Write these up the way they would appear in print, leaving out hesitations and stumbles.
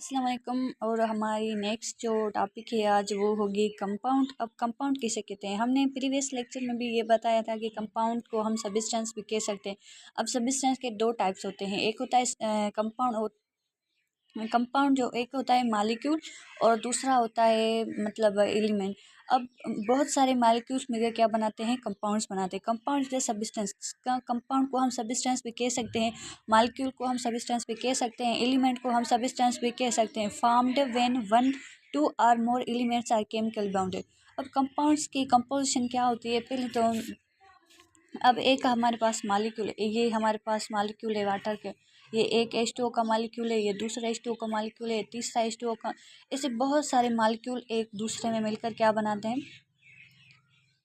अस्सलाम वालेकुम। और हमारी नेक्स्ट जो टॉपिक है आज वो होगी कंपाउंड। अब कंपाउंड किसे कहते हैं, हमने प्रीवियस लेक्चर में भी ये बताया था कि कंपाउंड को हम सब्सटेंस भी कह सकते हैं। अब सब्सटेंस के दो टाइप्स होते हैं, एक होता है कंपाउंड जो एक होता है मालिक्यूल और दूसरा होता है मतलब एलिमेंट। अब बहुत सारे मालिक्यूल्स मिलकर क्या बनाते हैं, कंपाउंड्स बनाते हैं। कंपाउंड जैसे सब्सटेंस का कंपाउंड को हम सब्सटेंस भी कह सकते हैं, मालिक्यूल को हम सब्सटेंस भी कह सकते हैं, एलिमेंट को हम सब्सटेंस भी कह सकते हैं। Formed when one two are more elements are chemical bounded. अब कंपाउंड्स की कंपोजिशन क्या होती है, पहले तो अब एक हमारे पास मालिक्यूल है, ये हमारे पास मालिक्यूल है वाटर के, ये एक H2O का मालिक्यूल है, ये दूसरा H2O का मालिक्यूल है, तीसरा H2O का। ऐसे बहुत सारे मालिक्यूल एक दूसरे में मिलकर क्या बनाते हैं,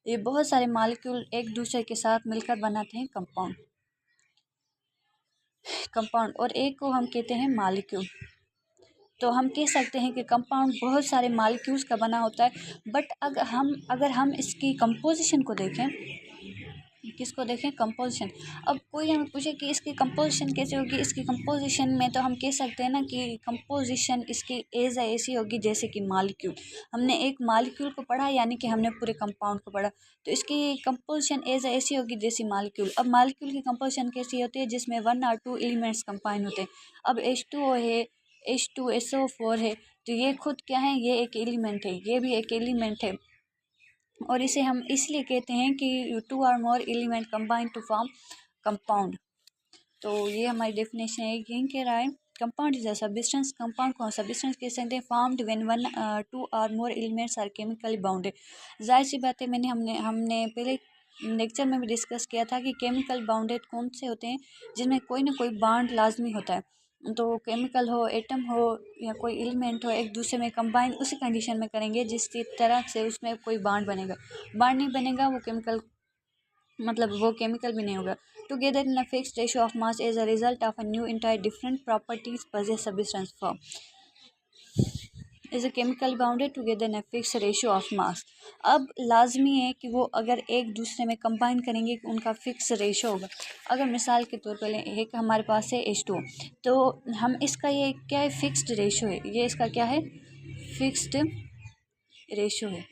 ये बहुत सारे मालिक्यूल एक दूसरे के साथ मिलकर बनाते हैं कंपाउंड और एक को हम कहते हैं मालिक्यूल। तो हम कह सकते हैं कि कंपाउंड बहुत सारे मालिक्यूल्स का बना होता है। बट अगर हम इसकी कंपोजिशन को देखें, किसको देखें, कंपोजिशन। अब कोई हमें पूछे कि इसकी कंपोजिशन कैसे होगी, इसकी कंपोजिशन में तो हम कह सकते हैं ना कि कंपोजिशन इसकी एज ऐसी होगी जैसे कि मालिक्यूल। हमने एक मालिक्यूल को पढ़ा यानी कि हमने पूरे कंपाउंड को पढ़ा, तो इसकी कंपोजिशन एज ऐसी होगी जैसे मालिक्यूल। अब मालिक्यूल की कंपोजिशन कैसी होती है, जिसमें 1 और 2 एलिमेंट्स कंबाइन होते हैं। अब H2O है, H2SO4 है, तो ये खुद क्या है, ये एक एलिमेंट है, ये भी एक एलिमेंट है। और इसे हम इसलिए कहते हैं कि 2 or more element combine to form compound. तो ये हमारी डेफिनेशन है, यही कह रहा है compound is a substance. Compound को सब्सटेंस कह सकते हैं formed when 1 or 2 or more elements are chemically bounded. जाहिर सी बात है, हमने पहले लेक्चर में भी डिस्कस किया था कि केमिकल बाउंडेड कौन से होते हैं, जिनमें कोई ना कोई बॉन्ड लाजमी होता है। तो केमिकल हो, एटम हो या कोई एलिमेंट हो, एक दूसरे में कंबाइन उसी कंडीशन में करेंगे जिसकी तरह से उसमें कोई बॉन्ड बनेगा। बॉन्ड नहीं बनेगा वो केमिकल, मतलब वो केमिकल भी नहीं होगा। Together in a fixed ratio of mass as a result of a new entire different properties possess substance form is a chemical bounded together in a fix ratio of mass. अब लाजमी है कि वो अगर एक दूसरे में कंबाइन करेंगे कि उनका फिक्स रेशियो होगा। अगर मिसाल के तौर पर एक हमारे पास है H2, तो हम इसका ये क्या है, फिक्स्ड रेशियो है, ये इसका क्या है, फिक्स्ड रेशियो है।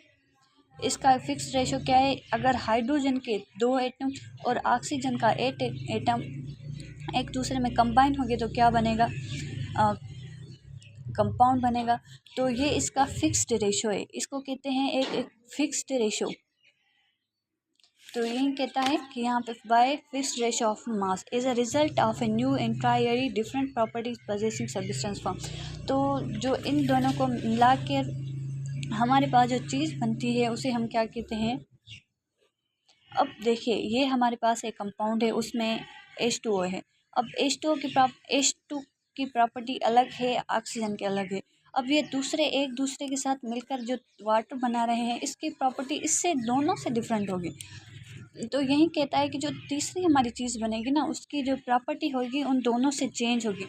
इसका फिक्स रेशियो क्या है, अगर हाइड्रोजन के 2 एटम और ऑक्सीजन का 8 एटम एक दूसरे में कंबाइन हो गए तो क्या बनेगा, कंपाउंड बनेगा। तो ये इसका फिक्स्ड रेशियो है, इसको कहते हैं एक फिक्स्ड रेशियो। तो यही कहता है कि यहाँ पे bye fixed ratio of mass is a result of a new entirely different properties possessing substance form. तो जो इन दोनों को मिला के हमारे पास जो चीज़ बनती है उसे हम क्या कहते हैं। अब देखिए, ये हमारे पास एक कंपाउंड है, उसमें H2O है। अब H2 की प्रॉपर्टी अलग है, ऑक्सीजन की अलग है। अब ये एक दूसरे के साथ मिलकर जो वाटर बना रहे हैं, इसकी प्रॉपर्टी इससे दोनों से डिफरेंट होगी। तो यही कहता है कि जो तीसरी हमारी चीज़ बनेगी ना, उसकी जो प्रॉपर्टी होगी उन दोनों से चेंज होगी।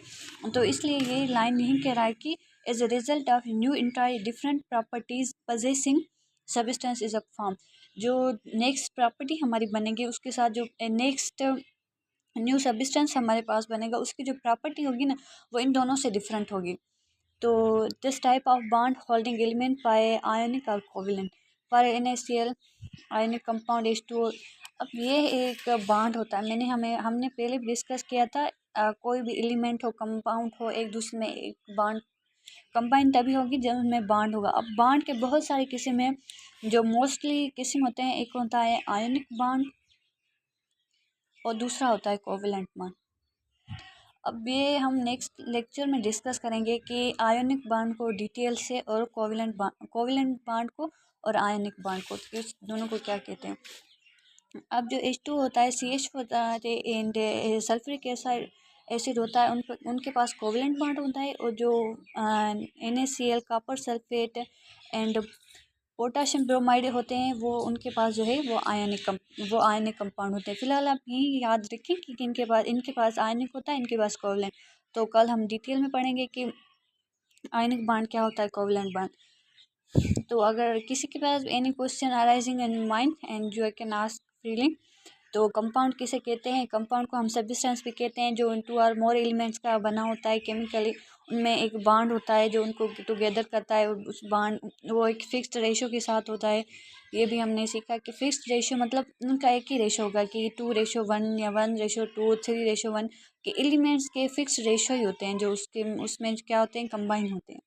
तो इसलिए ये लाइन यही कह रहा है कि as a result of new entire different properties possessing substance is a form. जो नेक्स्ट प्रॉपर्टी हमारी बनेगी उसके साथ जो नेक्स्ट न्यू सब्सटेंस हमारे पास बनेगा, उसकी जो प्रॉपर्टी होगी ना, वो इन दोनों से डिफरेंट होगी। तो this type of bond holding element by ionic और covalent for NaCl ionic compound H2O। अब ये एक बॉन्ड होता है, हमने पहले भी डिस्कस किया था। कोई भी एलिमेंट हो, कंपाउंड हो, एक दूसरे में एक बॉन्ड कंबाइन तभी होगी जब उनमें बॉन्ड होगा। अब बॉन्ड के बहुत सारे किस्म हैं, जो मोस्टली किस्म होते हैं, एक होता है आयनिक बॉन्ड और दूसरा होता है कोवेलेंट बॉन्ड। अब ये हम नेक्स्ट लेक्चर में डिस्कस करेंगे कि आयनिक बॉन्ड को डिटेल से और कोवेलेंट बॉन्ड को और आयनिक बॉन्ड को, इस दोनों को क्या कहते हैं। अब जो H2 होता है, CH होता है एंड सल्फ्यूरिक एसिड होता है, उनके पास कोवेलेंट बॉन्ड होता है। और जो NaCl copper sulphate and potassium bromide होते हैं, वो उनके पास जो है वो आयनिक कंपाउंड होते हैं। फिलहाल आप यही याद रखें कि इनके पास आयनिक होता है, इनके पास कोवेलेंट। तो कल हम डिटेल में पढ़ेंगे कि आयनिक बॉन्ड क्या होता है, कोवेलेंट बॉन्ड। तो अगर किसी के पास any question arising in mind and you can ask freely. तो कंपाउंड किसे कहते हैं? कंपाउंड को हम सब्सटेंस भी कहते हैं, जो 2 और मोर एलिमेंट्स का बना होता है केमिकली। उनमें एक बॉन्ड होता है जो उनको टुगेदर करता है, और उस बॉन्ड वो एक फिक्स्ड रेशो के साथ होता है। ये भी हमने सीखा कि फिक्स्ड रेशो मतलब उनका एक ही रेशो होगा कि 2:1 या 1:2, 3:1 के एलिमेंट्स के फिक्स्ड रेशो ही होते हैं, जो उसके उसमें क्या होते हैं, कंबाइन होते हैं।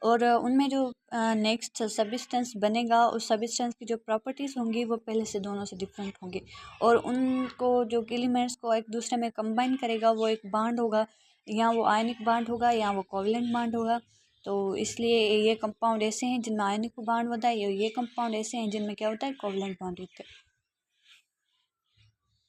और उनमें जो नेक्स्ट सब्सटेंस बनेगा, उस सब्सटेंस की जो प्रॉपर्टीज़ होंगी वो पहले से दोनों से डिफरेंट होंगी, और उनको जो एलिमेंट्स को एक दूसरे में कंबाइन करेगा वो एक बॉन्ड होगा, या वो आयनिक बॉन्ड होगा या वो कोवलेंट बॉन्ड होगा। तो इसलिए ये कंपाउंड ऐसे हैं जिनमें आयनिक बॉन्ड होता है, ये कंपाउंड ऐसे हैं जिनमें क्या होता है, कोवलेंट बॉन्ड होता है।